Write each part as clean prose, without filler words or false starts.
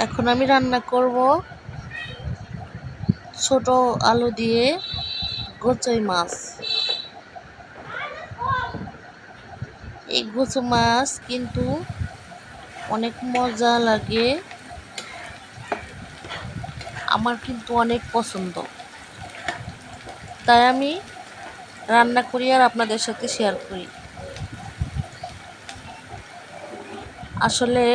এখন আমি রান্না করব ছোট আলু দিয়ে গোচাই মাছ। এই গোচা মাছ কিন্তু অনেক মজা লাগে, আমার কিন্তু অনেক পছন্দ, তাই আমি রান্না করি আর আপনাদের সাথে শেয়ার করি। আসলে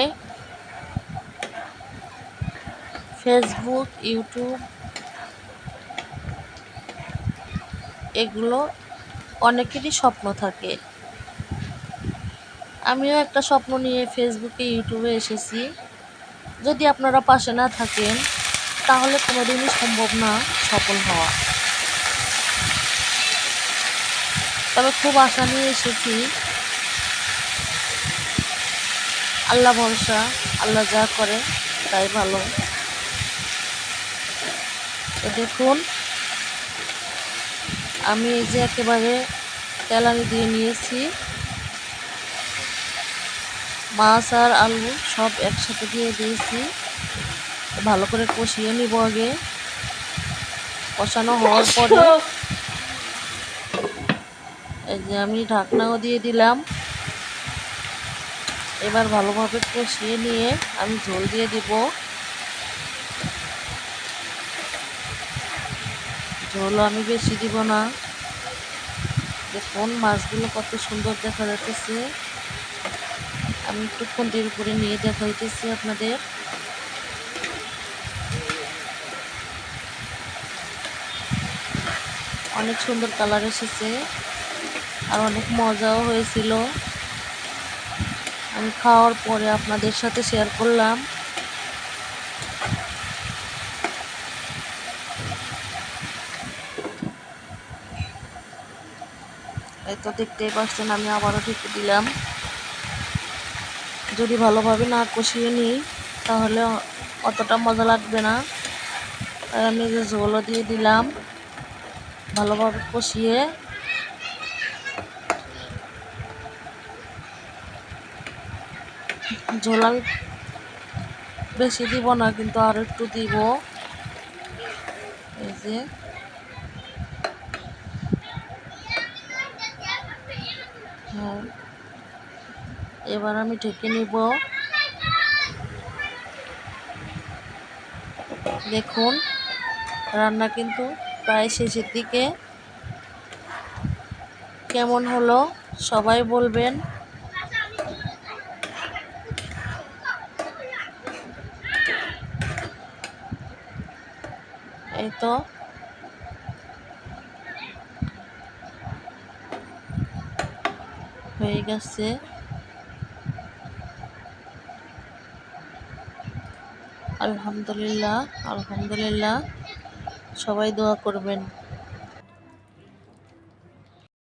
ফেসবুক, ইউটিউব এগুলো অনেকেরই স্বপ্ন থাকে। আমিও একটা স্বপ্ন নিয়ে ফেসবুকে, ইউটিউবে এসেছি। যদি আপনারা পাশে না থাকেন তাহলে কোনোদিনই সম্ভব না সফল হওয়া। তবে খুব আশা নিয়ে এসেছি, আল্লাহ ভরসা, আল্লাহ যা করে তাই ভালো। তো দেখুন, আমি এই যে একেবারে তেলানি দিয়ে নিয়েছি, মাছ আর আলু সব একসাথে দিয়ে দিয়েছি। ভালো করে কষিয়ে নিব আগে। কষানো হওয়ার পরে এই যে আমি ঢাকনাও দিয়ে দিলাম। এবার ভালোভাবে কষিয়ে নিয়ে আমি ঝোল দিয়ে দিব। ঝোল আমি বেশি দিব না। দেখুন মাছগুলো কত সুন্দর দেখা যাচ্ছে। আমি একটু খুন্তির উপরে নিয়ে দেখাইতেছি আপনাদের। অনেক সুন্দর কালার এসেছে আর অনেক মজাও হয়েছিল। আমি খাওয়ার পরে আপনাদের সাথে শেয়ার করলাম। এই তো দেখতেই পাচ্ছেন, আমি আবারও ঢেকে দিলাম। যদি ভালোভাবে না কষিয়ে নিই তাহলে অতটা মজা লাগবে না, তাই আমি যে ঝোলও দিয়ে দিলাম। ভালোভাবে কষিয়ে ঝোল আমি বেশি দিব না, কিন্তু আর একটু দিব। এই যে হ্যাঁ, এবার আমি ঢেকে নিব। দেখুন রান্না কিন্তু প্রায় শেষের দিকে। কেমন হলো সবাই বলবেন। এই তো হয়ে গেছে। আলহামদুলিল্লাহ, আলহামদুলিল্লাহ। সবাই দোয়া করবেন।